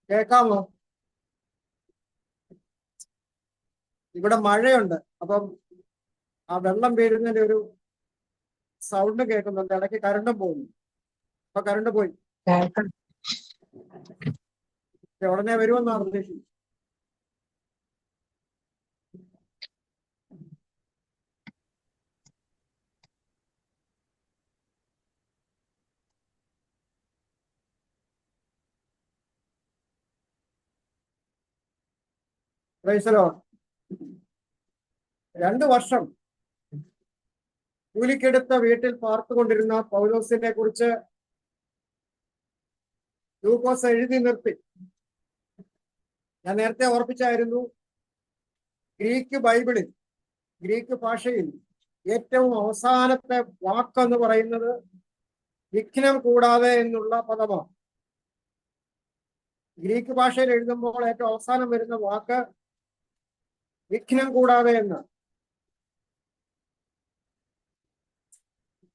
കേൾക്കാമോ? ഇവിടെ മഴയുണ്ട്, അപ്പം ആ വെള്ളം വീഴുന്നതിന്റെ ഒരു സൗണ്ട് കേൾക്കുന്നുണ്ട്. ഇടയ്ക്ക് കരണ്ടും പോകുന്നു. അപ്പൊ കരണ്ട് പോയി, ഉടനെ വരുമെന്നാണ് പ്രതീക്ഷിക്കുന്നത്. പ്രൈസലോ 2 വർഷം കൂലിക്കെടുത്ത വീട്ടിൽ പാർത്തുകൊണ്ടിരുന്ന പൗലോസിനെ കുറിച്ച് ലൂക്കോസ് എഴുതി നിർത്തി. ഞാൻ നേരത്തെ ഓർപ്പിച്ചായിരുന്നു, ഗ്രീക്ക് ബൈബിളിൽ, ഗ്രീക്ക് ഭാഷയിൽ ഏറ്റവും അവസാനത്തെ വാക്കെന്ന് പറയുന്നത് വിഘ്നം കൂടാതെ എന്നുള്ള പദമാണ്. ഗ്രീക്ക് ഭാഷയിൽ എഴുതുമ്പോൾ ഏറ്റവും അവസാനം വരുന്ന വാക്ക് വിഘ്നം കൂടാതെ എന്ന്.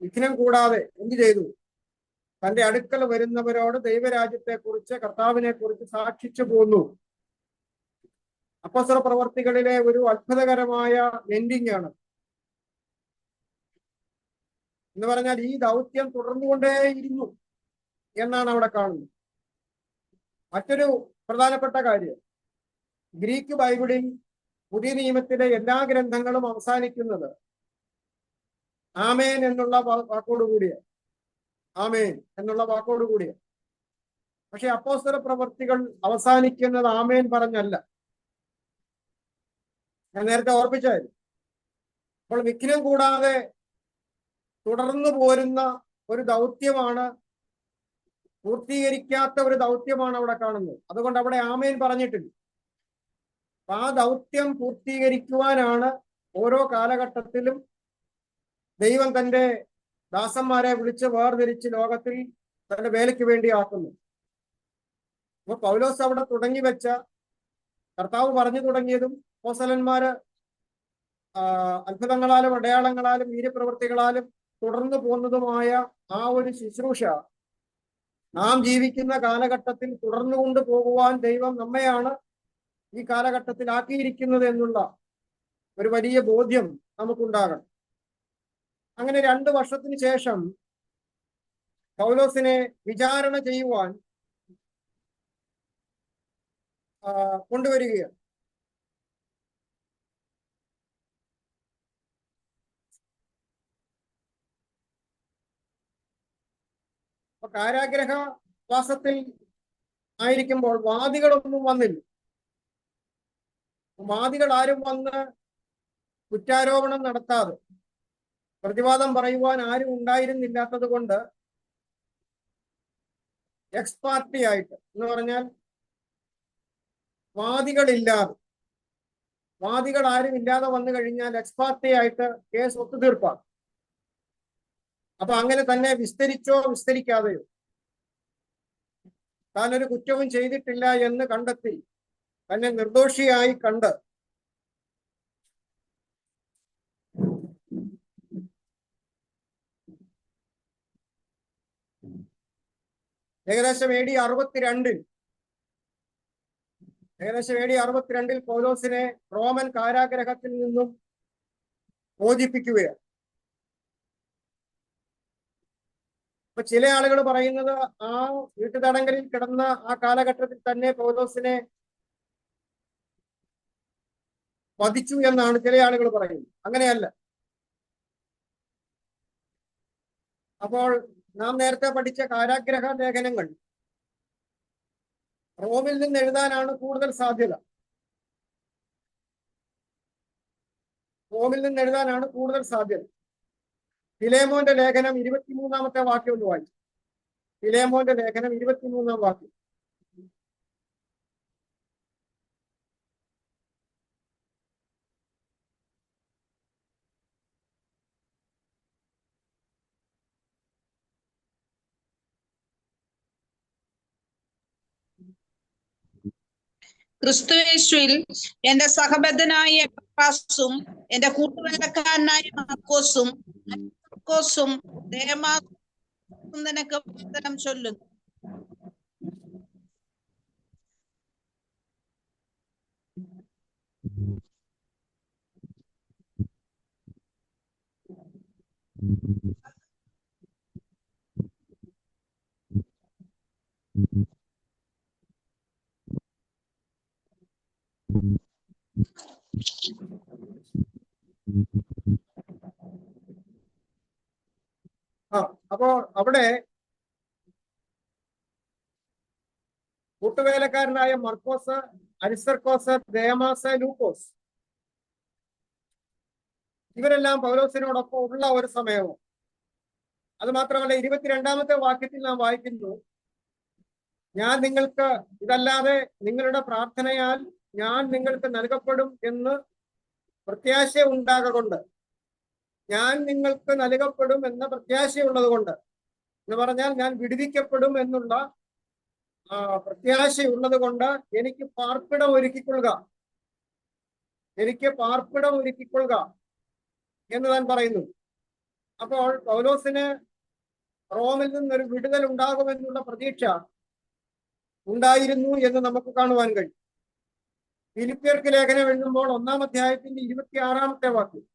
വിഘ്നം കൂടാതെ എന്ത് ചെയ്തു? തന്റെ അടുക്കൽ വരുന്നവരോട് ദൈവരാജ്യത്തെ കുറിച്ച്, കർത്താവിനെ കുറിച്ച് സാക്ഷിച്ചു പോന്നു. അപ്പോസ്തല പ്രവർത്തികളിലെ ഒരു അത്ഭുതകരമായ എൻഡിങ് ആണ്. എന്ന് പറഞ്ഞാൽ ഈ ദൗത്യം തുടർന്നുകൊണ്ടേയിരുന്നു എന്നാണ് അവിടെ കാണുന്നത്. മറ്റൊരു പ്രധാനപ്പെട്ട കാര്യം, ഗ്രീക്ക് ബൈബിളിൽ പുതിയ നിയമത്തിലെ എല്ലാ ഗ്രന്ഥങ്ങളും അവസാനിക്കുന്നത് ആമേൻ എന്നുള്ള വാക്കോടുകൂടിയ, ആമേൻ എന്നുള്ള വാക്കോടുകൂടിയ. പക്ഷെ അപ്പോസ്തല പ്രവർത്തികൾ അവസാനിക്കുന്നത് ആമേൻ പറഞ്ഞല്ല. ഞാൻ നേരത്തെ ഓർപ്പിച്ചായിരുന്നു. അപ്പോൾ വിഘ്നം കൂടാതെ തുടർന്നു പോരുന്ന ഒരു ദൗത്യമാണ്, പൂർത്തീകരിക്കാത്ത ഒരു ദൗത്യമാണ് അവിടെ കാണുന്നത്. അതുകൊണ്ട് അവിടെ ആമേൻ പറഞ്ഞിട്ടില്ല. അപ്പൊ ആ ദൗത്യം പൂർത്തീകരിക്കുവാനാണ് ഓരോ കാലഘട്ടത്തിലും ദൈവം തന്റെ ദാസന്മാരെ വിളിച്ച് വേർതിരിച്ച് ലോകത്തിൽ തന്റെ വേലയ്ക്ക് വേണ്ടി ആക്കുന്നു. അപ്പൊ പൗലോസ് അവിടെ തുടങ്ങി വെച്ച, കർത്താവ് പറഞ്ഞു തുടങ്ങിയതും അപ്പോസ്തലന്മാര് അത്ഭുതങ്ങളാലും അടയാളങ്ങളാലും വീര്യപ്രവൃത്തികളാലും തുടർന്നു പോകുന്നതുമായ ആ ഒരു ശുശ്രൂഷ നാം ജീവിക്കുന്ന കാലഘട്ടത്തിൽ തുടർന്നു കൊണ്ട് പോകുവാൻ ദൈവം നമ്മെയാണ് ഈ കാലഘട്ടത്തിൽ ആക്കിയിരിക്കുന്നത് എന്നുള്ള ഒരു വലിയ ബോധ്യം നമുക്കുണ്ടാകണം. അങ്ങനെ 2 വർഷത്തിന് ശേഷം പൗലോസിനെ വിചാരണ ചെയ്യുവാൻ കൊണ്ടുവരികയാണ്. അപ്പൊ കാരാഗ്രഹവാസത്തിൽ ആയിരിക്കുമ്പോൾ വാദികളൊന്നും വന്നില്ല. വാദികൾ ആരും വന്ന് കുറ്റാരോപണം നടത്താതെ, പ്രതിവാദം പറയുവാൻ ആരും ഉണ്ടായിരുന്നില്ലാത്തത് കൊണ്ട് എക്സ് പാർട്ടി ആയിട്ട്, എന്ന് പറഞ്ഞാൽ വാദികൾ ആരും ഇല്ലാതെ വന്നു കഴിഞ്ഞാൽ എക്സ് പാർട്ടി ആയിട്ട് കേസ് ഒത്തുതീർപ്പാണ്. അപ്പൊ അങ്ങനെ തന്നെ വിസ്തരിച്ചോ വിസ്തരിക്കാതെയോ താനൊരു കുറ്റവും ചെയ്തിട്ടില്ല എന്ന് കണ്ടെത്തി തന്നെ നിർദോഷിയായി കണ്ട് ഏകദേശം AD 62 പൗലോസിനെ റോമൻ കാരാഗ്രഹത്തിൽ നിന്നും മോചിപ്പിക്കുകയാണ്. അപ്പൊ ചില ആളുകൾ പറയുന്നത് ആ വീട്ടുതടങ്കലിൽ കിടന്ന ആ കാലഘട്ടത്തിൽ തന്നെ പൗലോസിനെ വധിച്ചു എന്നാണ് ചില ആളുകൾ പറയുന്നത്. അങ്ങനെയല്ല. അപ്പോൾ നാം നേരത്തെ പഠിച്ച കാരാഗ്രഹ ലേഖനങ്ങൾ റോമിൽ നിന്ന് എഴുതാനാണ് കൂടുതൽ സാധ്യത. ഫിലേമോന്റെ ലേഖനം 23-ാമത്തെ വാക്യം ഒന്ന് വായിച്ചു. ഫിലേമോന്റെ ലേഖനം 23-ാം വാക്യം. ക്രിസ്തുയേശുവിൽ എന്റെ സഹബദ്ധനായ എപ്പാസും എന്റെ കൂട്ടുവേലക്കാരനായ മാർക്കോസും നിനക്ക് വന്ദനം ചൊല്ലുന്നു. അപ്പോ അവിടെ കൂട്ടുവേലക്കാരനായ മർക്കോസ്, അരിസ്തർക്കോസ്, ദേമാസ്, ലൂക്കോസ് ഇവരെല്ലാം പൗലോസിനോടൊപ്പം ഉള്ള ഒരു സമയവും. അത് മാത്രമല്ല 22-ാമത്തെ വാക്യത്തിൽ നാം വായിക്കുന്നു, ഞാൻ നിങ്ങൾക്ക് ഇതല്ലാതെ നിങ്ങളുടെ പ്രാർത്ഥനയാൽ ഞാൻ നിങ്ങൾക്ക് നൽകപ്പെടും എന്ന് പ്രത്യാശ ഉണ്ടാകൊണ്ട്, ഞാൻ നിങ്ങൾക്ക് നൽകപ്പെടും എന്ന പ്രത്യാശയുള്ളത് കൊണ്ട് എന്ന് പറഞ്ഞാൽ ഞാൻ വിടുവിക്കപ്പെടും എന്നുള്ള പ്രത്യാശയുള്ളത് കൊണ്ട് എനിക്ക് പാർപ്പിടം ഒരുക്കിക്കൊള്ളുക, എനിക്ക് പാർപ്പിടം ഒരുക്കിക്കൊള്ളുക എന്ന് താൻ പറയുന്നു. അപ്പോൾ പൗലോസിന് റോമിൽ നിന്നൊരു വിടുതൽ ഉണ്ടാകുമെന്നുള്ള പ്രതീക്ഷ ഉണ്ടായിരുന്നു എന്ന് നമുക്ക് കാണുവാൻ കഴിയും. ഫിലിപ്പിയർക്ക് ലേഖനം എഴുതുമ്പോൾ 1-ാം അധ്യായത്തിന്റെ 26-ാമത്തെ വാക്യം,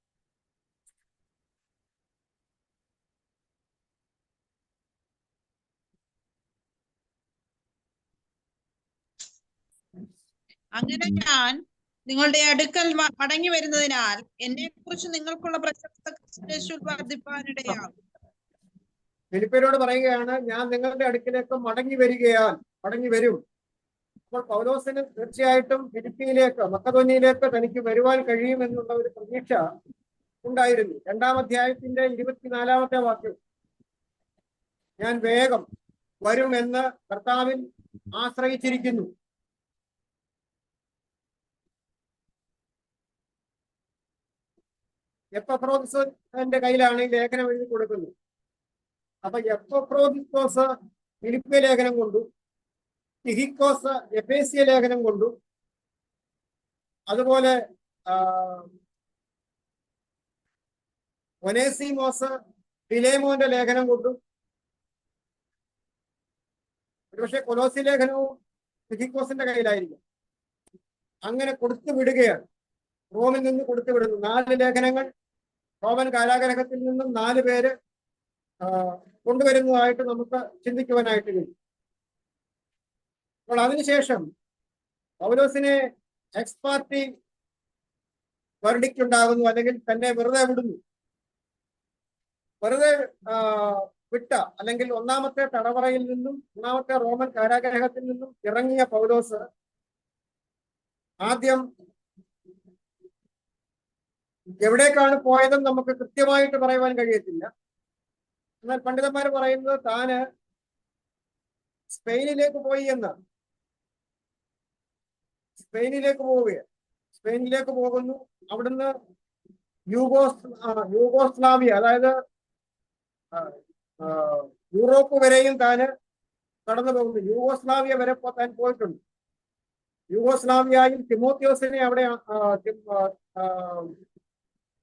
അങ്ങനെ ഞാൻ നിങ്ങളുടെ അടുക്കൽ മടങ്ങി വരുന്നതിനാൽ എന്നെ കുറിച്ച് നിങ്ങൾക്കുള്ള പ്രശസ്തി വർദ്ധിപ്പാനിടയാകും. ഫിലിപ്പിയരോട് പറയുകയാണ്, ഞാൻ നിങ്ങളുടെ അടുക്കിലേക്ക് മടങ്ങി വരും. അപ്പോൾ പൗലോസിന് തീർച്ചയായിട്ടും ഫിലിപ്പിയിലേക്ക്, മക്കദോന്യയിലേക്ക് തനിക്ക് വരുവാൻ കഴിയുമെന്നുള്ള ഒരു പ്രതീക്ഷ ഉണ്ടായിരുന്നു. 2-ാം അധ്യായത്തിന്റെ 24-ാമത്തെ വാക്യം, ഞാൻ വേഗം വരുമെന്ന് കർത്താവിൽ ആശ്രയിച്ചിരിക്കുന്നു. എപ്പഫ്രോദിത്തോസിന്റെ കയ്യിലാണ് ഈ ലേഖനം എഴുതി കൊടുക്കുന്നത്. അപ്പൊ എപ്പഫ്രോദിത്തോസ് ഫിലിപ്പിയ ലേഖനം കൊണ്ടു, തിഹിക്കോസ് എഫേസ്യ ലേഖനം കൊണ്ടു, അതുപോലെ ഒനേസിമോസ് ഫിലേമോന്റെ ലേഖനം കൊണ്ടു. ഒരുപക്ഷെ കൊലോസി ലേഖനവും തിഹിക്കോസിന്റെ കയ്യിലായിരിക്കും. അങ്ങനെ കൊടുത്തു വിടുകയാണ്, റോമിൽ നിന്ന് കൊടുത്തു വിടുന്നു. 4 ലേഖനങ്ങൾ റോമൻ കാരാഗ്രഹത്തിൽ നിന്നും 4 പേര് കൊണ്ടുവരുന്നതായിട്ട് നമുക്ക് ചിന്തിക്കുവാനായിട്ട് കഴിയും. അപ്പോൾ അതിനുശേഷം പൗലോസിനെ എക്സ്പാർട്ടി വെർഡിക്റ്റ് ഉണ്ടാകുന്നു, അല്ലെങ്കിൽ തന്നെ വെറുതെ വിടുന്നു. വെറുതെ വിട്ട, അല്ലെങ്കിൽ 1-ാമത്തെ തടവറയിൽ നിന്നും 1-ാമത്തെ റോമൻ കാരാഗ്രഹത്തിൽ നിന്നും ഇറങ്ങിയ പൗലോസ് ആദ്യം എവിടേക്കാണ് പോയതെന്ന് നമുക്ക് കൃത്യമായിട്ട് പറയുവാൻ കഴിയത്തില്ല. എന്നാൽ പണ്ഡിതന്മാർ പറയുന്നത് താന് സ്പെയിനിലേക്ക് പോയി എന്നാണ്. സ്പെയിനിലേക്ക് പോകുന്നു. അവിടുന്ന് യൂഗോസ്ലാവിയ, അതായത് യൂറോപ്പ് വരെയും താന് കടന്നു പോകുന്നു. യൂഗോസ്ലാവിയ വരെ താൻ പോയിട്ടുണ്ട്. യൂഗോസ്ലാവിയയിൽ തിമോത്തിയോസിനെ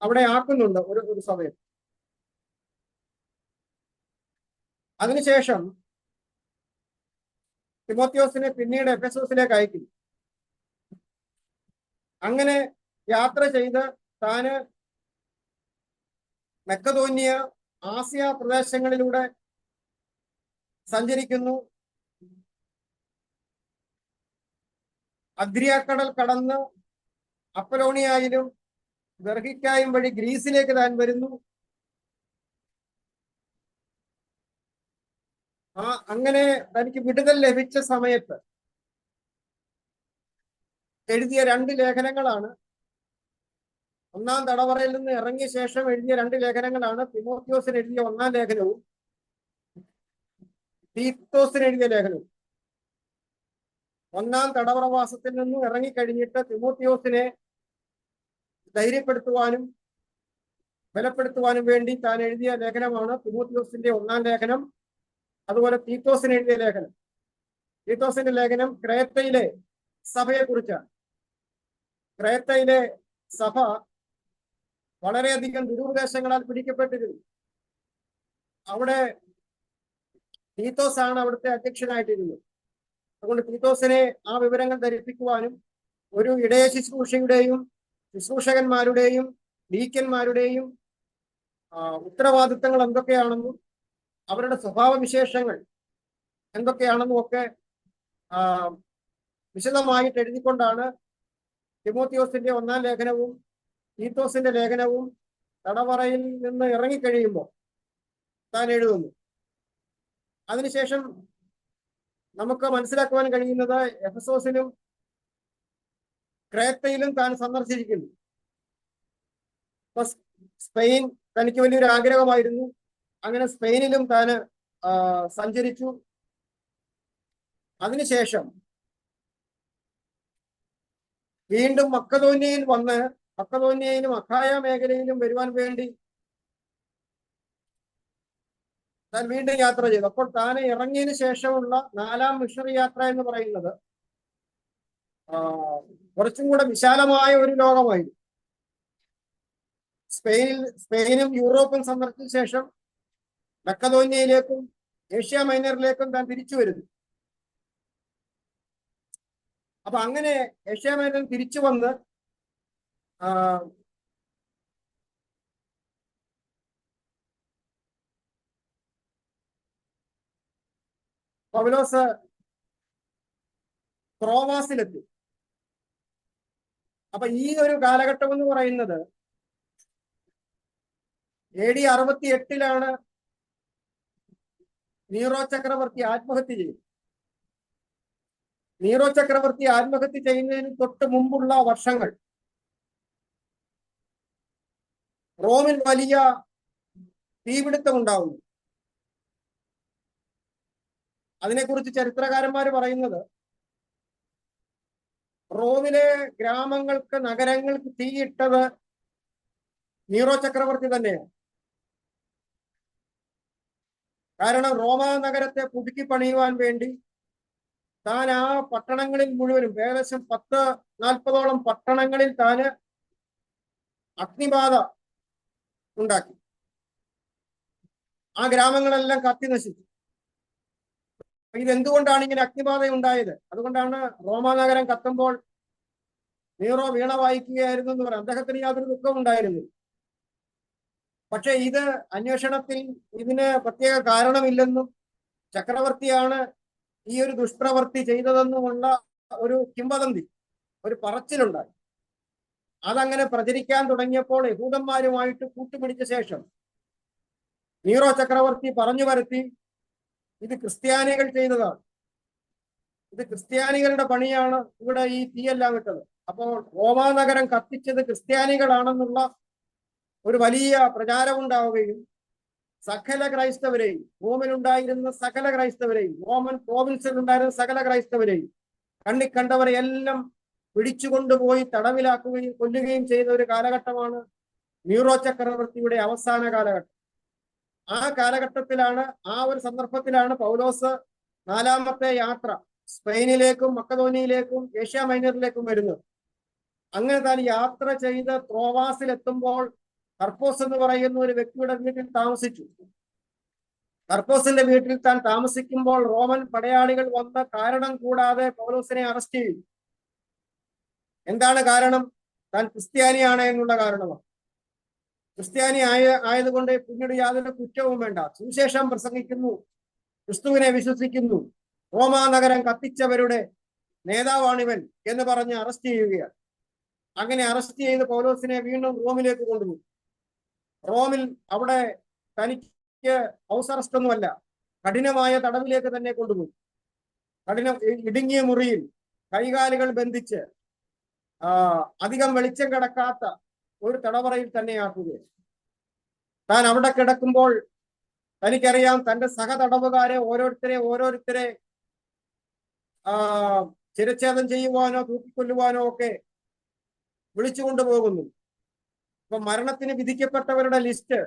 അവിടെ ആക്കുന്നുണ്ട് ഒരു സമയം. അതിനുശേഷം തിമോത്തിയോസിനെ പിന്നീട് എഫെസോസിലേക്ക് അയക്കുന്നു. അങ്ങനെ യാത്ര ചെയ്ത് താന് മക്കദോന്യ, ആസിയ പ്രദേശങ്ങളിലൂടെ സഞ്ചരിക്കുന്നു. അദ്രിയാക്കടൽ കടന്ന് അപ്പലോണിയായിലും ഗർഹിക്കായും വഴി ഗ്രീസിലേക്ക് താൻ വരുന്നു. അങ്ങനെ തനിക്ക് വിടുതൽ ലഭിച്ച സമയത്ത് എഴുതിയ 2 ലേഖനങ്ങളാണ്. 1-ാം തടവറയിൽ നിന്ന് ഇറങ്ങിയ ശേഷം എഴുതിയ 2 ലേഖനങ്ങളാണ് തിമോത്തിയോസിന് എഴുതിയ 1-ാം ലേഖനവും തീത്തോസിന് എഴുതിയ ലേഖനവും. 1-ാം തടവറവാസത്തിൽ നിന്നും ഇറങ്ങിക്കഴിഞ്ഞിട്ട് തിമോത്തിയോസിനെ ധൈര്യപ്പെടുത്തുവാനും ബലപ്പെടുത്തുവാനും വേണ്ടി താൻ എഴുതിയ ലേഖനമാണ് തിമോത്തിയോസിന്റെ 1-ാം ലേഖനം. അതുപോലെ തീത്തോസിന് എഴുതിയ ലേഖനം. തീത്തോസിന്റെ ലേഖനം ക്രേത്തയിലെ സഭയെക്കുറിച്ചാണ്. ക്രേത്തയിലെ സഭ വളരെയധികം ദുരുപദേശങ്ങളാൽ പിടിക്കപ്പെട്ടിരുന്നു. അവിടെ തീത്തോസാണ് അവിടുത്തെ അധ്യക്ഷനായിട്ടിരുന്നത്. അതുകൊണ്ട് തീത്തോസിനെ ആ വിവരങ്ങൾ ധരിപ്പിക്കുവാനും ഒരു ഇടയ ശുശ്രൂഷയുടെയും ശുശ്രൂഷകന്മാരുടെയും ഡീക്കന്മാരുടെയും ഉത്തരവാദിത്തങ്ങൾ എന്തൊക്കെയാണെന്നും അവരുടെ സ്വഭാവവിശേഷങ്ങൾ എന്തൊക്കെയാണെന്നും ഒക്കെ വിശദമായിട്ട് എഴുതിക്കൊണ്ടാണ് തിമോത്തിയോസിന്റെ 1-ാം ലേഖനവും തീത്തോസിന്റെ ലേഖനവും തടവറയിൽ നിന്ന് ഇറങ്ങിക്കഴിയുമ്പോൾ താൻ എഴുതുന്നു. അതിനുശേഷം നമുക്ക് മനസ്സിലാക്കുവാൻ കഴിയുന്നത് എഫെസോസിലും ക്രേത്തയിലും താൻ സന്ദർശിച്ചിരിക്കുന്നു. സ്പെയിൻ തനിക്ക് വലിയൊരു ആഗ്രഹമായിരുന്നു. അങ്ങനെ സ്പെയിനിലും താൻ സഞ്ചരിച്ചു. അതിനുശേഷം വീണ്ടും മക്കതോന്യയിൽ വന്ന് മക്കതോന്യയിലും അഖായ മേഖലയിലും വരുവാൻ വേണ്ടി താൻ വീണ്ടും യാത്ര ചെയ്തു. അപ്പോൾ താൻ ഇറങ്ങിയതിന് ശേഷമുള്ള 4-ാം മിഷണറി യാത്ര എന്ന് പറയുന്നത് കുറച്ചും കൂടെ വിശാലമായ ഒരു ലോകമായിരുന്നു. സ്പെയിനും യൂറോപ്പും സന്ദർശിച്ച ശേഷം മക്കതോന്യയിലേക്കും ഏഷ്യ മൈനറിലേക്കും താൻ തിരിച്ചു വരുന്നു. അപ്പൊ അങ്ങനെ ഏഷ്യ മൈനർ തിരിച്ചു വന്ന് പൗലോസ് ത്രോവാസിലെത്തി. അപ്പൊ ഈ ഒരു കാലഘട്ടം എന്ന് പറയുന്നത് AD 68 നീറോ ചക്രവർത്തി ആത്മഹത്യ ചെയ്തു. നീറോ ചക്രവർത്തി ആത്മഹത്യ ചെയ്യുന്നതിന് തൊട്ട് മുമ്പുള്ള വർഷങ്ങൾ റോമിൽ വലിയ തീപിടുത്തം ഉണ്ടാവുന്നു. അതിനെക്കുറിച്ച് ചരിത്രകാരന്മാർ പറയുന്നത് റോമിലെ ഗ്രാമങ്ങൾക്ക് നഗരങ്ങൾക്ക് തീയിട്ടത് നീറോ ചക്രവർത്തി തന്നെയാണ്. കാരണം റോമാ നഗരത്തെ പുതുക്കി പണിയുവാൻ വേണ്ടി താൻ ആ പട്ടണങ്ങളിൽ മുഴുവനും ഏകദേശം 10-40ഓളം പട്ടണങ്ങളിൽ താന് അഗ്നിബാധ ഉണ്ടാക്കി. ആ ഗ്രാമങ്ങളെല്ലാം കത്തി നശിച്ചു. ഇതെന്തുകൊണ്ടാണ് ഇങ്ങനെ അഗ്നിബാധ ഉണ്ടായത്? അതുകൊണ്ടാണ് റോമാ നഗരം കത്തുമ്പോൾ നീറോ വീണ വായിക്കുകയായിരുന്നു എന്ന് പറയാം. അദ്ദേഹത്തിന് യാതൊരു ദുഃഖം ഉണ്ടായിരുന്നു. പക്ഷെ ഇത് അന്വേഷണത്തിൽ ഇതിന് പ്രത്യേക കാരണമില്ലെന്നും ചക്രവർത്തിയാണ് ഈ ഒരു ദുഷ്പ്രവൃത്തി ചെയ്തതെന്നുമുള്ള ഒരു കിംവദന്തി, ഒരു പറച്ചിലുണ്ടായി. അതങ്ങനെ പ്രചരിക്കാൻ തുടങ്ങിയപ്പോൾ യഹൂദന്മാരുമായിട്ട് കൂട്ടുപിടിച്ച ശേഷം നീറോ ചക്രവർത്തി പറഞ്ഞു വരുത്തി ഇത് ക്രിസ്ത്യാനികൾ ചെയ്തതാണ്, ഇത് ക്രിസ്ത്യാനികളുടെ പണിയാണ് ഇവിടെ ഈ തീയെല്ലാം ഇട്ടത്. അപ്പോൾ റോമാ നഗരം കത്തിച്ചത് ക്രിസ്ത്യാനികളാണെന്നുള്ള ഒരു വലിയ പ്രചാരമുണ്ടാവുകയും സകല ക്രൈസ്തവരെയും, റോമിലുണ്ടായിരുന്ന സകല ക്രൈസ്തവരെയും, റോമൻ പ്രോവിൻസിൽ ഉണ്ടായിരുന്ന സകല ക്രൈസ്തവരെയും കണ്ണിക്കണ്ടവരെ എല്ലാം പിടിച്ചുകൊണ്ടുപോയി തടവിലാക്കുകയും കൊല്ലുകയും ചെയ്ത ഒരു കാലഘട്ടമാണ് നീറോ ചക്രവർത്തിയുടെ അവസാന കാലഘട്ടം. ആ കാലഘട്ടത്തിലാണ്, ആ ഒരു സന്ദർഭത്തിലാണ് പൗലോസ് 4-മത്തെ യാത്ര സ്പെയിനിലേക്കും മക്കതോനിയയിലേക്കും ഏഷ്യ മൈനറിലേക്കും വരുന്നത്. അങ്ങനെ താൻ യാത്ര ചെയ്ത് ത്രോവാസിലെത്തുമ്പോൾ കർപ്പോസ് എന്ന് പറയുന്ന ഒരു വ്യക്തിയുടെ വീട്ടിൽ താമസിച്ചു. കർപ്പോസിന്റെ വീട്ടിൽ താൻ താമസിക്കുമ്പോൾ റോമൻ പടയാളികൾ വന്ന കാരണം കൂടാതെ പൗലോസിനെ അറസ്റ്റ് ചെയ്തു. എന്താണ് കാരണം? താൻ ക്രിസ്ത്യാനിയാണ് എന്നുള്ള കാരണമാണ്. ക്രിസ്ത്യാനി ആയതുകൊണ്ട് പിന്നീട് യാതൊരു കുറ്റവും വേണ്ട, സുവിശേഷം പ്രസംഗിക്കുന്നു, ക്രിസ്തുവിനെ വിശ്വസിക്കുന്നു, റോമാ നഗരം കത്തിച്ചവരുടെ നേതാവാണിവൻ എന്ന് പറഞ്ഞ് അറസ്റ്റ് ചെയ്യുകയാണ്. അങ്ങനെ അറസ്റ്റ് ചെയ്ത് പൗലോസിനെ വീണ്ടും റോമിലേക്ക് കൊണ്ടുപോയി. റോമിൽ അവിടെ തനിക്ക് ഹൗസ് അറസ്റ്റ് ഒന്നുമല്ല, കഠിനമായ തടവിലേക്ക് തന്നെ കൊണ്ടുപോയി. ഇടുങ്ങിയ മുറിയിൽ കൈകാലുകൾ ബന്ധിച്ച് അധികം വെളിച്ചം കിടക്കാത്ത ഒരു തടവറയിൽ തന്നെയാക്കുകയാണ്. താൻ അവിടെ കിടക്കുമ്പോൾ തനിക്കറിയാം തന്റെ സഹതടവുകാരെ ഓരോരുത്തരെ ശിരച്ഛേദം ചെയ്യുവാനോ തൂക്കിക്കൊല്ലുവാനോ ഒക്കെ വിളിച്ചുകൊണ്ടുപോകുന്നു. അപ്പൊ മരണത്തിന് വിധിക്കപ്പെട്ടവരുടെ ലിസ്റ്റ്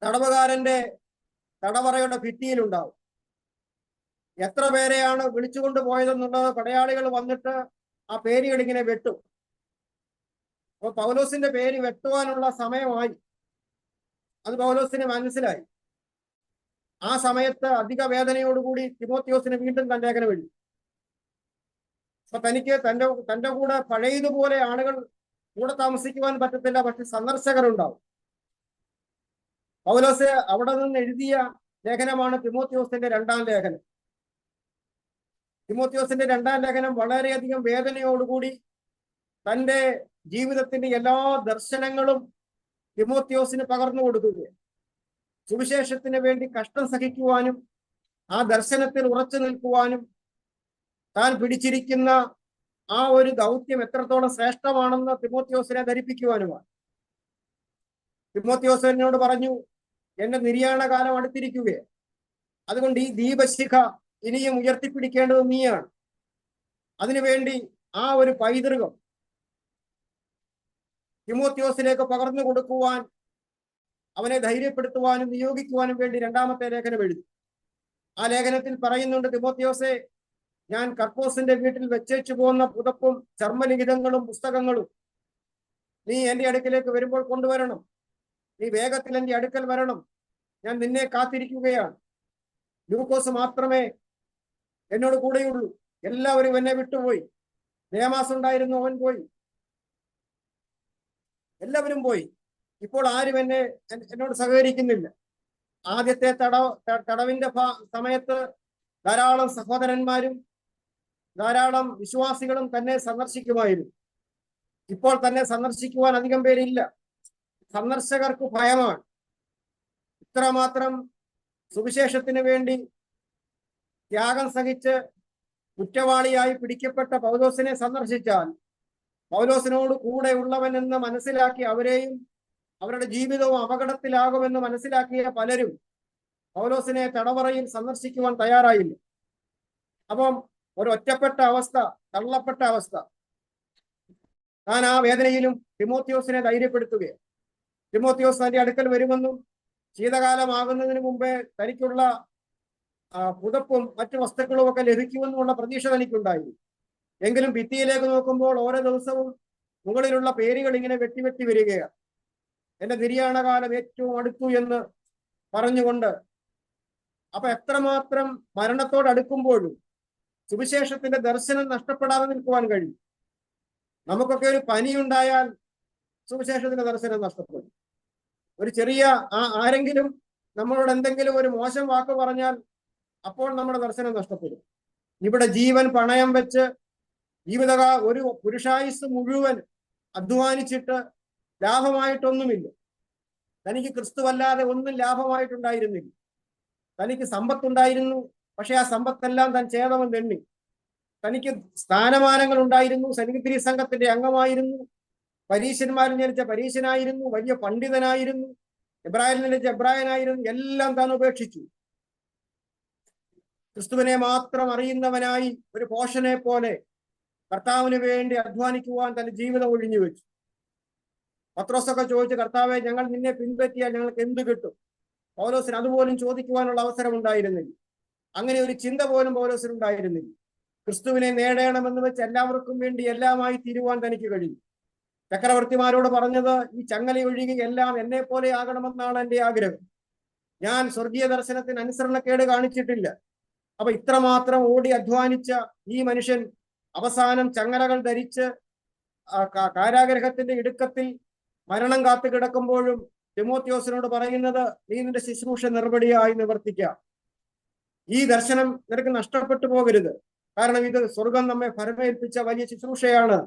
തടവുകാരന്റെ തടവറയുടെ ഭിത്തിയിലുണ്ടാവും. എത്ര പേരെയാണ് വിളിച്ചുകൊണ്ട് പോയതെന്നുള്ളത് പടയാളികൾ വന്നിട്ട് ആ പേരുകൾ ഇങ്ങനെ വെട്ടും. അപ്പൊ പൗലോസിന്റെ പേര് വെട്ടുവാനുള്ള സമയമായി. അത് പൗലോസിന് മനസ്സിലായി. ആ സമയത്ത് അധിക വേദനയോടുകൂടി തിമോത്തിയോസിന് വീണ്ടും തന്റെ ലേഖനം എഴുതി. അപ്പൊ തനിക്ക് തന്റെ കൂടെ പഴയതുപോലെ ആളുകൾ കൂടെ താമസിക്കുവാൻ പറ്റത്തില്ല, പക്ഷെ സന്ദർശകരുണ്ടാവും. പൗലോസ് അവിടെ നിന്ന് എഴുതിയ ലേഖനമാണ് തിമോത്തിയോസിന്റെ 2-ാം ലേഖനം. തിമോത്തിയോസിന്റെ 2-ാം ലേഖനം വളരെയധികം വേദനയോടുകൂടി തന്റെ ജീവിതത്തിന്റെ എല്ലാ ദർശനങ്ങളും തിമോത്തിയോസിന് പകർന്നു കൊടുക്കുകയാണ്. സുവിശേഷത്തിന് വേണ്ടി കഷ്ടം സഹിക്കുവാനും ആ ദർശനത്തിൽ ഉറച്ചു നിൽക്കുവാനും താൻ പിടിച്ചിരിക്കുന്ന ആ ഒരു ദൗത്യം എത്രത്തോളം ശ്രേഷ്ഠമാണെന്ന് തിമോത്തിയോസിനെ ധരിപ്പിക്കുവാനുമാണ്. തിമോത്തിയോസിനോട് പറഞ്ഞു, എന്റെ നിര്യാണ കാലം അടുത്തിരിക്കുകയാണ്, അതുകൊണ്ട് ഈ ദീപശിഖ ഇനിയും ഉയർത്തിപ്പിടിക്കേണ്ടത് നീയാണ്. അതിനുവേണ്ടി ആ ഒരു പൈതൃകം തിമോത്തിയോസിലേക്ക് പകർന്നു കൊടുക്കുവാൻ, അവനെ ധൈര്യപ്പെടുത്തുവാനും നിയോഗിക്കുവാനും വേണ്ടി 2-ാമത്തെ ലേഖനം എഴുതി. ആ ലേഖനത്തിൽ പറയുന്നുണ്ട്, തിമോത്തിയോസെ, ഞാൻ കർപ്പോസിന്റെ വീട്ടിൽ വെച്ചേച്ചു പോകുന്ന പുതപ്പും ചർമ്മലിഖിതങ്ങളും പുസ്തകങ്ങളും നീ എന്റെ അടുക്കിലേക്ക് വരുമ്പോൾ കൊണ്ടുവരണം. നീ വേഗത്തിൽ എന്റെ അടുക്കൽ വരണം, ഞാൻ നിന്നെ കാത്തിരിക്കുകയാണ്. ലൂക്കോസ് മാത്രമേ എന്നോട് കൂടെയുള്ളൂ, എല്ലാവരും എന്നെ വിട്ടുപോയി. ദേമാസ് ഉണ്ടായിരുന്നു, അവൻ പോയി, എല്ലാവരും പോയി. ഇപ്പോൾ ആരും എന്നോട് സഹകരിക്കുന്നില്ല. ആദ്യത്തെ തടവിന്റെ സമയത്ത് ധാരാളം സഹോദരന്മാരും ധാരാളം വിശ്വാസികളും തന്നെ സന്ദർശിക്കുമായിരുന്നു. ഇപ്പോൾ തന്നെ സന്ദർശിക്കുവാൻ അധികം പേരില്ല. സന്ദർശകർക്ക് ഭയമാണ്. ഇത്രമാത്രം സുവിശേഷത്തിന് വേണ്ടി ത്യാഗം സഹിച്ച് കുറ്റവാളിയായി പിടിക്കപ്പെട്ട പൗലോസിനെ സന്ദർശിച്ചാൽ പൗലോസിനോട് കൂടെ ഉള്ളവനെന്ന് മനസ്സിലാക്കി അവരെയും അവരുടെ ജീവിതവും അപകടത്തിലാകുമെന്ന് മനസ്സിലാക്കിയ പലരും പൗലോസിനെ തടവറയിൽ സന്ദർശിക്കുവാൻ തയ്യാറായില്ല. അപ്പം ഒരു ഒറ്റപ്പെട്ട അവസ്ഥ, തള്ളപ്പെട്ട അവസ്ഥ. താൻ ആ വേദനയിലും തിമോത്തിയോസിനെ ധൈര്യപ്പെടുത്തുകയാണ്. തിമോത്തിയോസ് തന്റെ അടുക്കൽ വരുമെന്നും ശീതകാലമാകുന്നതിന് മുമ്പേ തനിക്കുള്ള പുതപ്പും മറ്റു വസ്തുക്കളും ഒക്കെ ലഭിക്കുമെന്നുമുള്ള പ്രതീക്ഷ തനിക്കുണ്ടായിരുന്നു. എങ്കിലും ഭിത്തിയിലേക്ക് നോക്കുമ്പോൾ ഓരോ ദിവസവും മുകളിലുള്ള പേരുകൾ ഇങ്ങനെ വെട്ടി വരികയാണ്. എന്റെ നിര്യാണകാലം ഏറ്റവും അടുത്തു എന്ന് പറഞ്ഞുകൊണ്ട്. അപ്പൊ എത്രമാത്രം മരണത്തോടടുക്കുമ്പോഴും സുവിശേഷത്തിന്റെ ദർശനം നഷ്ടപ്പെടാതെ നിൽക്കുവാൻ കഴിയും. നമുക്കൊക്കെ ഒരു പനിയുണ്ടായാൽ സുവിശേഷത്തിന്റെ ദർശനം നഷ്ടപ്പെടും. ഒരു ചെറിയ ആരെങ്കിലും നമ്മളോട് എന്തെങ്കിലും ഒരു മോശം വാക്ക് പറഞ്ഞാൽ അപ്പോൾ നമ്മുടെ ദർശനം നഷ്ടപ്പെടും. ഇവിടെ ജീവൻ പണയം വെച്ച് ഒരു പുരുഷായുസ് മുഴുവൻ അധ്വാനിച്ചിട്ട് ലാഭമായിട്ടൊന്നുമില്ല. തനിക്ക് ക്രിസ്തുവല്ലാതെ ഒന്നും ലാഭമായിട്ടുണ്ടായിരുന്നില്ല. തനിക്ക് സമ്പത്തുണ്ടായിരുന്നു, പക്ഷെ ആ സമ്പത്തെല്ലാം താൻ ഛേദമെന്ന് എണ്ണി. തനിക്ക് സ്ഥാനമാനങ്ങൾ ഉണ്ടായിരുന്നു, സന്നിധി സംഘത്തിന്റെ അംഗമായിരുന്നു, പരീശന്മാരിൽ ജനിച്ച പരീശനായിരുന്നു, വലിയ പണ്ഡിതനായിരുന്നു, എബ്രായരിൽ ജനിച്ച എബ്രായനായിരുന്നു. എല്ലാം താൻ ഉപേക്ഷിച്ചു. ക്രിസ്തുവിനെ മാത്രം അറിയുന്നവനായി ഒരു പോഷനെ പോലെ കർത്താവിന് വേണ്ടി അധ്വാനിക്കുവാൻ തന്റെ ജീവിതം ഒഴിഞ്ഞു വെച്ചു. പത്രോസൊക്കെ ചോദിച്ചു, കർത്താവെ, ഞങ്ങൾ നിന്നെ പിൻപറ്റിയാൽ ഞങ്ങൾക്ക് എന്ത് കിട്ടും? പൗലോസിന് അതുപോലും ചോദിക്കുവാനുള്ള അവസരം ഉണ്ടായിരുന്നില്ല. അങ്ങനെ ഒരു ചിന്ത പോലും പൗലോസിന് ഉണ്ടായിരുന്നില്ല. ക്രിസ്തുവിനെ നേടണമെന്ന് വെച്ച് എല്ലാവർക്കും വേണ്ടി എല്ലാമായി തീരുവാൻ തനിക്ക് കഴിയും. ചക്രവർത്തിമാരോട് പറഞ്ഞത്, ഈ ചങ്ങല ഒഴികെ എല്ലാം എന്നെ പോലെ ആകണമെന്നാണ് എൻ്റെ ആഗ്രഹം. ഞാൻ സ്വർഗീയ ദർശനത്തിന് അനുസരണക്കേട് കാണിച്ചിട്ടില്ല. അപ്പൊ ഇത്രമാത്രം ഓടി അധ്വാനിച്ച ഈ മനുഷ്യൻ അവസാനം ചങ്ങലകൾ ധരിച്ച് കാരാഗ്രഹത്തിന്റെ ഇടുക്കത്തിൽ മരണം കാത്തു കിടക്കുമ്പോഴും തിമോത്തിയോസിനോട് പറയുന്നത്, നീ നിന്റെ ശുശ്രൂഷ നിർവടിയായി നിവർത്തിക്കുക. ഈ ദർശനം നിനക്ക് നഷ്ടപ്പെട്ടു പോകരുത്, കാരണം ഇത് സ്വർഗം നമ്മെ ഫലമേൽപ്പിച്ച വലിയ ശുശ്രൂഷയാണ്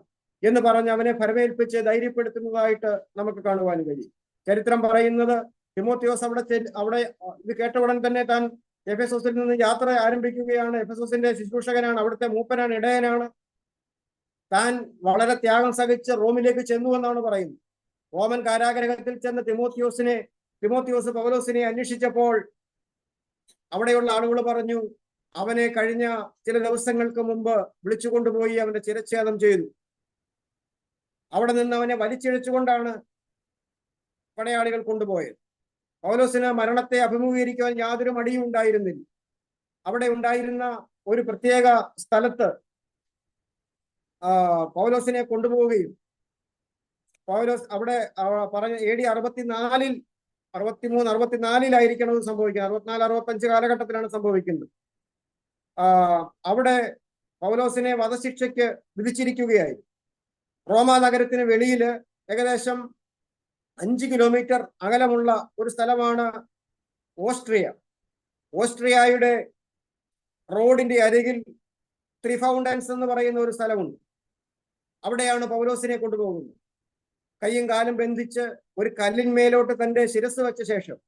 എന്ന് പറഞ്ഞ് അവനെ ഫലമേൽപ്പിച്ച് ധൈര്യപ്പെടുത്തുന്നതായിട്ട് നമുക്ക് കാണുവാൻ കഴിയും. ചരിത്രം പറയുന്നത്, തിമോത്തിയോസ് അവിടെ ഇത് കേട്ട ഉടൻ തന്നെ താൻ എഫെസോസിൽ നിന്ന് യാത്ര ആരംഭിക്കുകയാണ്. എഫെസോസിന്റെ ശുശ്രൂഷകനാണ്, അവിടുത്തെ മൂപ്പനാണ്, ഇടയനാണ്. താൻ വളരെ ത്യാഗം സഹിച്ച് റോമിലേക്ക് ചെന്നു എന്നാണ് പറയുന്നത്. റോമൻ കാരാഗ്രഹത്തിൽ ചെന്ന് തിമോത്തിയോസ് പൗലോസിനെ അന്വേഷിച്ചപ്പോൾ അവിടെയുള്ള ആളുകൾ പറഞ്ഞു, അവനെ കഴിഞ്ഞ ചില ദിവസങ്ങൾക്ക് മുമ്പ് വിളിച്ചുകൊണ്ടുപോയി അവന്റെ ശിരച്ഛേദം ചെയ്തു. അവിടെ നിന്ന് അവനെ വലിച്ചിഴച്ചുകൊണ്ടാണ് പടയാളികൾ കൊണ്ടുപോയത്. പൗലോസിന് മരണത്തെ അഭിമുഖീകരിക്കുവാൻ യാതൊരു മടിയും ഉണ്ടായിരുന്നില്ല. അവിടെ ഉണ്ടായിരുന്ന ഒരു പ്രത്യേക സ്ഥലത്ത് പൗലോസിനെ കൊണ്ടുപോവുകയും പൗലോസ് അവിടെ പറഞ്ഞ AD 63-64 സംഭവിക്കുന്നത്. 64-65 കാലഘട്ടത്തിലാണ് സംഭവിക്കുന്നത്. അവിടെ പൗലോസിനെ വധശിക്ഷയ്ക്ക് വിധിച്ചിരിക്കുകയായി. റോമാ നഗരത്തിന് വെളിയിൽ ഏകദേശം 5 കിലോമീറ്റർ അകലമുള്ള ഒരു സ്ഥലമാണ് ഓസ്ട്രിയ. ഓസ്ട്രിയയുടെ റോഡിന്റെ അരികിൽ 3 ഫൗണ്ടൻസ് എന്ന് പറയുന്ന ഒരു സ്ഥലമുണ്ട്. അവിടെയാണ് പൗലോസിനെ കൊണ്ടുപോകുന്നത്. കൈയും കാലും ബന്ധിച്ച് ഒരു കല്ലിന്മേലോട്ട് തന്റെ ശിരസ് വെച്ച ശേഷം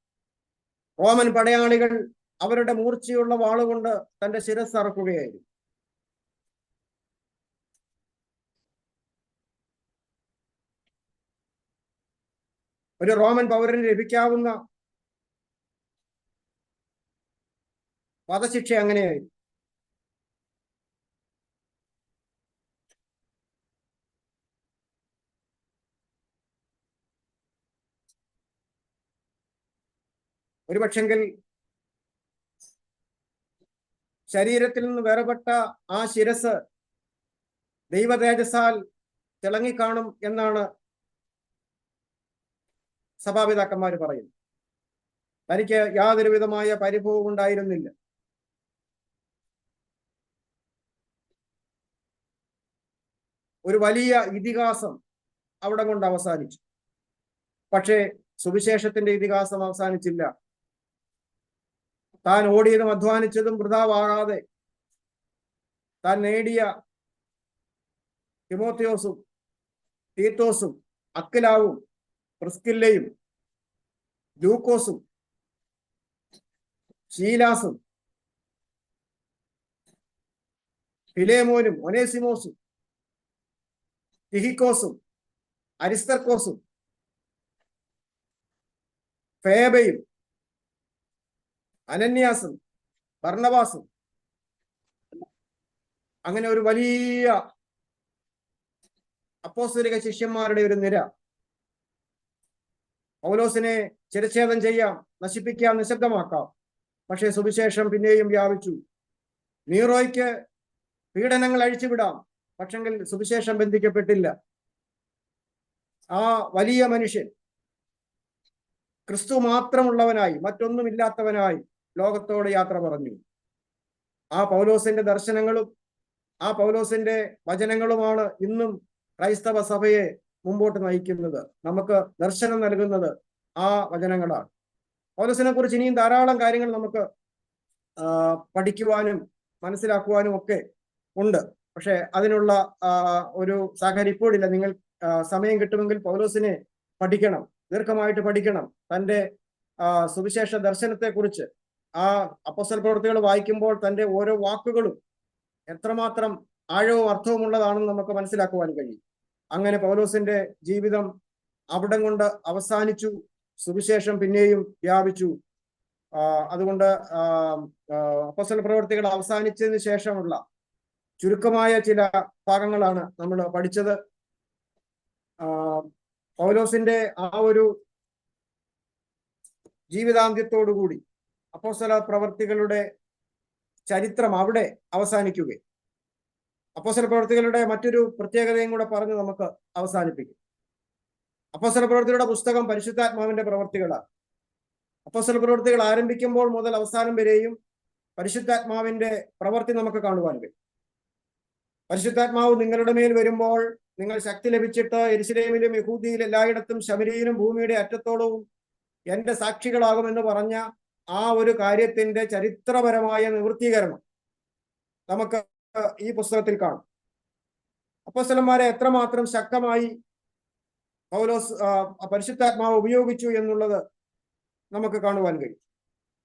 റോമൻ പടയാളികൾ അവരുടെ മൂർച്ചയുള്ള വാളുകൊണ്ട് തന്റെ ശിരസ് അറക്കുകയായിരുന്നു. ഒരു റോമൻ പൗരന് ലഭിക്കാവുന്ന വധശിക്ഷ അങ്ങനെയായിരുന്നു. ഒരുപക്ഷെങ്കിൽ ശരീരത്തിൽ നിന്ന് വേർപെട്ട ആ ശിരസ് ദൈവ തേജസ്സാൽ തിളങ്ങിക്കാണും എന്നാണ് സഭാപിതാക്കന്മാർ പറയുന്നു. തനിക്ക് യാതൊരു വിധമായ പരിഭവവും ഉണ്ടായിരുന്നില്ല. ഒരു വലിയ ഇതിഹാസം അവിടെ കൊണ്ട് അവസാനിച്ചു. പക്ഷേ സുവിശേഷത്തിന്റെ ഇതിഹാസം അവസാനിച്ചില്ല. താൻ ഓടിയതും അധ്വാനിച്ചതും വൃഥാവാകാതെ താൻ നേടിയ തിമോത്തിയോസും തീത്തോസും അക്കിലാവും പ്രിസ്കില്ലയും ലൂക്കോസും ശീലാസും ഫിലേമോനും ഒനേസിമോസും തിഹിക്കോസും അരിസ്തർക്കോസും ഫേബയും അനന്യാസും ബർന്നബാസും, അങ്ങനെ ഒരു വലിയ അപ്പോസ്തലിക ശിഷ്യന്മാരുടെ ഒരു നിര പൗലോസിനെ ചിരച്ഛേദം ചെയ്യാം, നശിപ്പിക്കാം, നിശബ്ദമാക്കാം. പക്ഷേ സുവിശേഷം പിന്നെയും വ്യാപിച്ചു. നീറോയ്ക്ക് പീഡനങ്ങൾ അഴിച്ചുവിടാം, പക്ഷെങ്കിൽ സുവിശേഷം ബന്ധിക്കപ്പെട്ടില്ല. ആ വലിയ മനുഷ്യൻ ക്രിസ്തു മാത്രമുള്ളവനായി, മറ്റൊന്നുമില്ലാത്തവനായി ലോകത്തോട് യാത്ര പറഞ്ഞു. ആ പൗലോസിന്റെ ദർശനങ്ങളും ആ പൗലോസിന്റെ വചനങ്ങളുമാണ് ഇന്നും ക്രൈസ്തവ സഭയെ മുമ്പോട്ട് നയിക്കുന്നത്. നമുക്ക് ദർശനം നൽകുന്നത് ആ വചനങ്ങളാണ്. പൗലോസിനെ കുറിച്ച് ഇനിയും ധാരാളം കാര്യങ്ങൾ നമുക്ക് പഠിക്കുവാനും മനസ്സിലാക്കുവാനും ഒക്കെ ഉണ്ട്. പക്ഷെ അതിനുള്ള ഒരു സാഹചര്യം ഇപ്പോഴില്ല. നിങ്ങൾ സമയം കിട്ടുമെങ്കിൽ പൗലോസിനെ പഠിക്കണം, ദീർഘമായിട്ട് പഠിക്കണം. തൻ്റെ സുവിശേഷ ദർശനത്തെക്കുറിച്ച് ആ അപ്പോസ്തല പ്രവൃത്തികൾ വായിക്കുമ്പോൾ തൻ്റെ ഓരോ വാക്കുകളും എത്രമാത്രം ആഴവും അർത്ഥവും ഉള്ളതാണെന്ന് നമുക്ക് മനസ്സിലാക്കുവാൻ കഴിയും. അങ്ങനെ പൗലോസിന്റെ ജീവിതം അവിടം കൊണ്ട് അവസാനിച്ചു. സുവിശേഷം പിന്നെയും വ്യാപിച്ചു. അതുകൊണ്ട് അപ്പോസ്തല പ്രവൃത്തികൾ അവസാനിച്ചതിന് ശേഷമുള്ള ചുരുക്കമായ ചില ഭാഗങ്ങളാണ് നമ്മൾ പഠിച്ചത്. പൗലോസിന്റെ ആ ഒരു ജീവിതാന്ത്യത്തോടുകൂടി അപ്പോസ്തല പ്രവൃത്തികളുടെ ചരിത്രം അവിടെ അവസാനിക്കുകയും അപ്പോസ്തല പ്രവൃത്തികളുടെ മറ്റൊരു പ്രത്യേകതയും കൂടെ പറഞ്ഞ് നമുക്ക് അവസാനിപ്പിക്കും. അപ്പോസ്തല പ്രവൃത്തികളുടെ പുസ്തകം പരിശുദ്ധാത്മാവിന്റെ പ്രവൃത്തികളാണ്. അപ്പോസ്തല പ്രവൃത്തികൾ ആരംഭിക്കുമ്പോൾ മുതൽ അവസാനം വരെയും പരിശുദ്ധാത്മാവിന്റെ പ്രവൃത്തി നമുക്ക് കാണുവാൻ കഴിയും. പരിശുദ്ധാത്മാവ് നിങ്ങളുടെ മേൽ വരുമ്പോൾ നിങ്ങൾ ശക്തി ലഭിച്ചിട്ട് യെരുശലേമിലും യഹൂദിയിലും എല്ലായിടത്തും ശമരിയിലും ഭൂമിയുടെ അറ്റത്തോളവും എന്റെ സാക്ഷികളാകുമെന്ന് പറഞ്ഞ ആ ഒരു കാര്യത്തിന്റെ ചരിത്രപരമായ നിവൃത്തീകരണം നമുക്ക് ഈ പുസ്തകത്തിൽ കാണും. അപ്പോസ്തലന്മാരെ എത്രമാത്രം ശക്തമായി പൗലോസ് പരിശുദ്ധാത്മാവ് ഉപയോഗിച്ചു എന്നുള്ളത് നമുക്ക് കാണുവാൻ കഴിയും.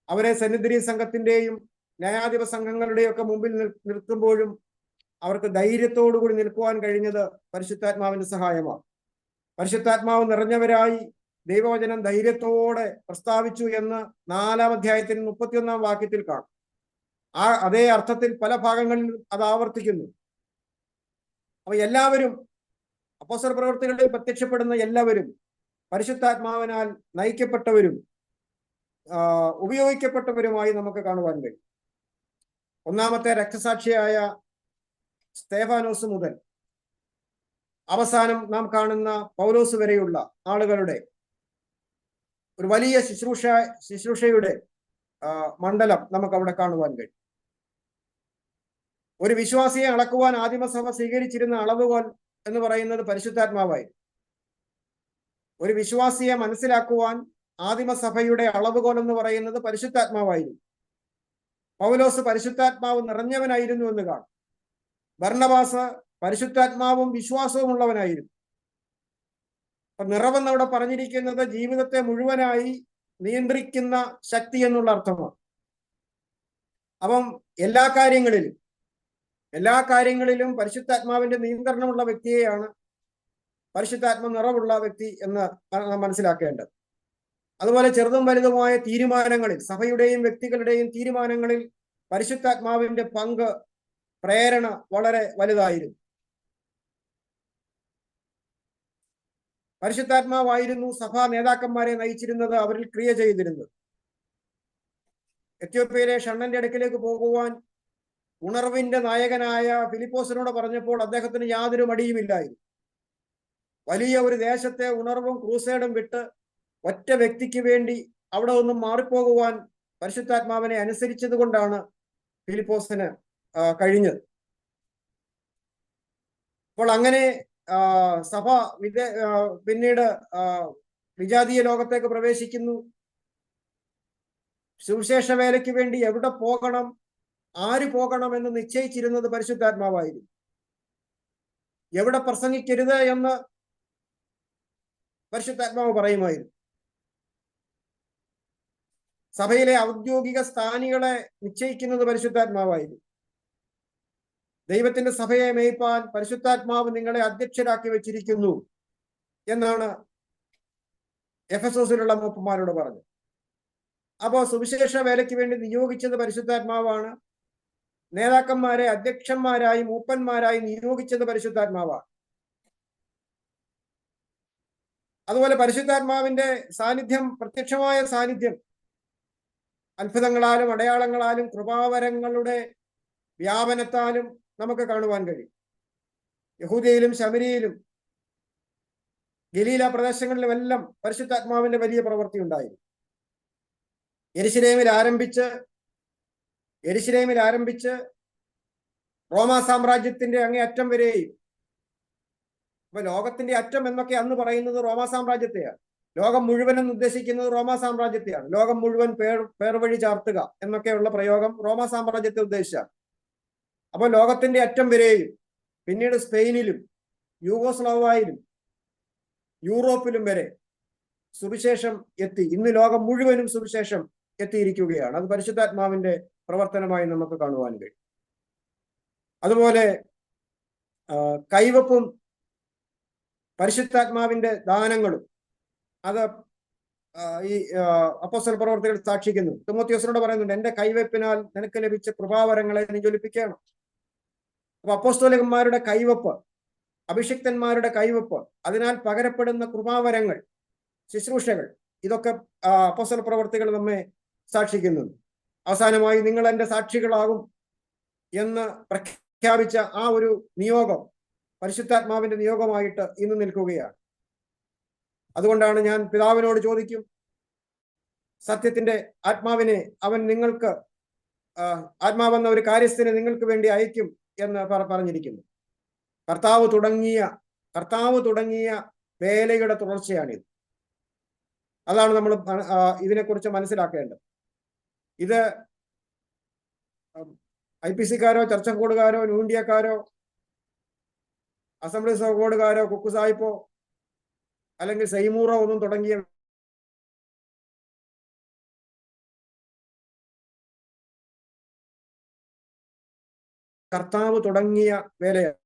അവരെ സന്നിധി സംഘത്തിന്റെയും ന്യായാധിപ സംഘങ്ങളുടെയും ഒക്കെ മുമ്പിൽ നിർത്തുമ്പോഴും അവർക്ക് ധൈര്യത്തോടുകൂടി നിൽക്കുവാൻ കഴിഞ്ഞത് പരിശുദ്ധാത്മാവിന്റെ സഹായമാണ്. പരിശുദ്ധാത്മാവ് നിറഞ്ഞവരായി ദൈവവചനം ധൈര്യത്തോടെ പ്രസ്താവിച്ചു എന്ന് 4-ാം അധ്യായത്തിൽ 31-ാം വാക്യത്തിൽ കാണും. അതേ അർത്ഥത്തിൽ പല ഭാഗങ്ങളിൽ അത് ആവർത്തിക്കുന്നു. അപ്പൊ എല്ലാവരും അപ്പോസ്തല പ്രവൃത്തികളിൽ പ്രത്യക്ഷപ്പെടുന്ന എല്ലാവരും പരിശുദ്ധാത്മാവിനാൽ നയിക്കപ്പെട്ടവരും ഉപയോഗിക്കപ്പെട്ടവരുമായി നമുക്ക് കാണുവാൻ കഴിയും. ഒന്നാമത്തെ രക്തസാക്ഷിയായ സ്തേഫാനോസ് മുതൽ അവസാനം നാം കാണുന്ന പൗലോസ് വരെയുള്ള ആളുകളുടെ ഒരു വലിയ ശുശ്രൂഷയുടെ മണ്ഡലം നമുക്ക് അവിടെ കാണുവാൻ കഴിയും. ഒരു വിശ്വാസിയെ അളക്കുവാൻ ആദിമസഭ സ്വീകരിച്ചിരുന്ന അളവുകോൽ എന്ന് പറയുന്നത് പരിശുദ്ധാത്മാവായി. ഒരു വിശ്വാസിയെ മനസ്സിലാക്കുവാൻ ആദിമസഭയുടെ അളവുകോൽ എന്ന് പറയുന്നത് പരിശുദ്ധാത്മാവായിരുന്നു. പൗലോസ് പരിശുദ്ധാത്മാവ് നിറഞ്ഞവനായിരുന്നു എന്ന് കാണും. ബർന്നബാസ് പരിശുദ്ധാത്മാവും വിശ്വാസവും ഉള്ളവനായിരുന്നു. അപ്പൊ നിറവെന്ന് അവിടെ പറഞ്ഞിരിക്കുന്നത് ജീവിതത്തെ മുഴുവനായി നിയന്ത്രിക്കുന്ന ശക്തി എന്നുള്ള അർത്ഥമാണ്. അപ്പം എല്ലാ കാര്യങ്ങളിലും പരിശുദ്ധാത്മാവിന്റെ നിയന്ത്രണമുള്ള വ്യക്തിയെയാണ് പരിശുദ്ധാത്മ നിറവുള്ള വ്യക്തി എന്ന് മനസ്സിലാക്കേണ്ടത്. അതുപോലെ ചെറുതും വലുതുമായ തീരുമാനങ്ങളിൽ, സഭയുടെയും വ്യക്തികളുടെയും തീരുമാനങ്ങളിൽ പരിശുദ്ധാത്മാവിന്റെ പങ്ക്, പ്രേരണ വളരെ വലുതായിരുന്നു. പരിശുദ്ധാത്മാവായിരുന്നു സഭാ നേതാക്കന്മാരെ നയിച്ചിരുന്നത്, അവരിൽ ക്രിയ ചെയ്തിരുന്നത്. എത്യോപ്യയിലെ ഷണ്ണന്റെ അടുക്കിലേക്ക് പോകുവാൻ ഉണർവിന്റെ നായകനായ ഫിലിപ്പോസിനോട് പറഞ്ഞപ്പോൾ അദ്ദേഹത്തിന് യാതൊരു മടിയുമില്ലായിരുന്നു. വലിയ ഒരു ദേശത്തെ ഉണർവും ക്രൂസേഡും വിട്ട് ഒറ്റ വ്യക്തിക്ക് വേണ്ടി അവിടെ ഒന്നും മാറിപ്പോകുവാൻ പരിശുദ്ധാത്മാവിനെ അനുസരിച്ചത് കൊണ്ടാണ് ഫിലിപ്പോസിന് കഴിഞ്ഞത്. അപ്പോൾ അങ്ങനെ സഭ പിന്നീട് വിജാതീയ ലോകത്തേക്ക് പ്രവേശിക്കുന്നു. സുവിശേഷ വേലയ്ക്ക് വേണ്ടി എവിടെ പോകണം, ആര് പോകണം എന്ന് നിശ്ചയിച്ചിരുന്നത് പരിശുദ്ധാത്മാവായിരുന്നു. എവിടെ പ്രസംഗിക്കരുത് എന്ന് പരിശുദ്ധാത്മാവ് പറയുമായിരുന്നു. സഭയിലെ ഔദ്യോഗിക സ്ഥാനികളെ നിശ്ചയിക്കുന്നത് പരിശുദ്ധാത്മാവായിരുന്നു. ദൈവത്തിന്റെ സഭയെ മേയ്പാൻ പരിശുദ്ധാത്മാവ് നിങ്ങളെ അധ്യക്ഷരാക്കി വെച്ചിരിക്കുന്നു എന്നാണ് എഫെസോസിലുള്ള മൂപ്പന്മാരോട് പറഞ്ഞത്. അപ്പോൾ സുവിശേഷ വേലയ്ക്ക് വേണ്ടി നിയോഗിച്ചത് പരിശുദ്ധാത്മാവാണ്. നേതാക്കന്മാരെ അധ്യക്ഷന്മാരായി, മൂപ്പന്മാരായി നിയോഗിച്ചത് പരിശുദ്ധാത്മാവാണ്. അതുപോലെ പരിശുദ്ധാത്മാവിന്റെ സാന്നിധ്യം, പ്രത്യക്ഷമായ സാന്നിധ്യം അത്ഭുതങ്ങളാലും അടയാളങ്ങളാലും കൃപാവരങ്ങളുടെ വ്യാപനത്താലും നമുക്ക് കാണുവാൻ കഴിയും. യഹൂദയിലും ശമരിയിലും ഗലീല പ്രദേശങ്ങളിലുമെല്ലാം പരിശുദ്ധാത്മാവിന്റെ വലിയ പ്രവൃത്തി ഉണ്ടായിരുന്നു. യെരുശലേമിൽ ആരംഭിച്ച് റോമാ സാമ്രാജ്യത്തിന്റെ അങ്ങേ അറ്റം വരെയും, അപ്പൊ ലോകത്തിന്റെ അറ്റം എന്നൊക്കെ അന്ന് പറയുന്നത് റോമാ സാമ്രാജ്യത്തെയാണ്. ലോകം മുഴുവൻ എന്ന് ഉദ്ദേശിക്കുന്നത് റോമാ സാമ്രാജ്യത്തെയാണ്. ലോകം മുഴുവൻ പേർവഴി ചാർത്തുക എന്നൊക്കെയുള്ള പ്രയോഗം റോമാ സാമ്രാജ്യത്തെ ഉദ്ദേശിച്ചാണ്. അപ്പൊ ലോകത്തിന്റെ അറ്റം വരെയും, പിന്നീട് സ്പെയിനിലും യൂഗോസ്ലാവായിലും യൂറോപ്പിലും വരെ സുവിശേഷം എത്തി. ഇന്ന് ലോകം മുഴുവനും സുവിശേഷം എത്തിയിരിക്കുകയാണ്. അത് പരിശുദ്ധാത്മാവിന്റെ പ്രവർത്തനമായി നമുക്ക് കാണുവാൻ കഴിയും. അതുപോലെ കൈവപ്പും പരിശുദ്ധാത്മാവിന്റെ ദാനങ്ങളും അത് ഈ അപ്പോസ്തല പ്രവർത്തികൾ സാക്ഷിക്കുന്നു. തിമോത്തിയോസിനോട് പറയുന്നുണ്ട്, എന്റെ കൈവെപ്പിനാൽ നിനക്ക് ലഭിച്ച കൃപാവരങ്ങളെ നീ ജ്വലിപ്പിക്കണം. അപ്പൊ അപ്പോസ്തലന്മാരുടെ കൈവപ്പ്, അഭിഷിക്തന്മാരുടെ കൈവപ്പ്, അതിനാൽ പകരപ്പെടുന്ന കൃപാവരങ്ങൾ, ശുശ്രൂഷകൾ, ഇതൊക്കെ അപ്പോസ്തല പ്രവർത്തികൾ നമ്മെ സാക്ഷിക്കുന്നു. അവസാനമായി നിങ്ങൾ എന്റെ സാക്ഷികളാകും എന്ന് പ്രഖ്യാപിച്ച ആ ഒരു നിയോഗം പരിശുദ്ധാത്മാവിന്റെ നിയോഗമായിട്ട് ഇന്ന് നിൽക്കുകയാണ്. അതുകൊണ്ടാണ് ഞാൻ പിതാവിനോട് ചോദിക്കും, സത്യത്തിന്റെ ആത്മാവിനെ അവൻ നിങ്ങൾക്ക്, ആത്മാവെന്ന ഒരു കാര്യസ്ഥനെ നിങ്ങൾക്ക് വേണ്ടി അയക്കും എന്ന് പറഞ്ഞിരിക്കുന്നു. കർത്താവ് തുടങ്ങിയ വേലയുടെ തുടർച്ചയാണിത്. അതാണ് നമ്മൾ ഇതിനെക്കുറിച്ച് മനസ്സിലാക്കേണ്ടത്. ഇത് IPC-കാരോ ചർച്ചക്കോടുകാരോ ന്യൂഇന്ത്യക്കാരോ അസംബ്ലീസ് ഓഫ് ഗോഡുകാരോ കുക്കുസായിപ്പോ അല്ലെങ്കിൽ സൈമൂറോ ഒന്നും തുടങ്ങിയ കർത്താവ് തുടങ്ങിയ വേലയാണ്.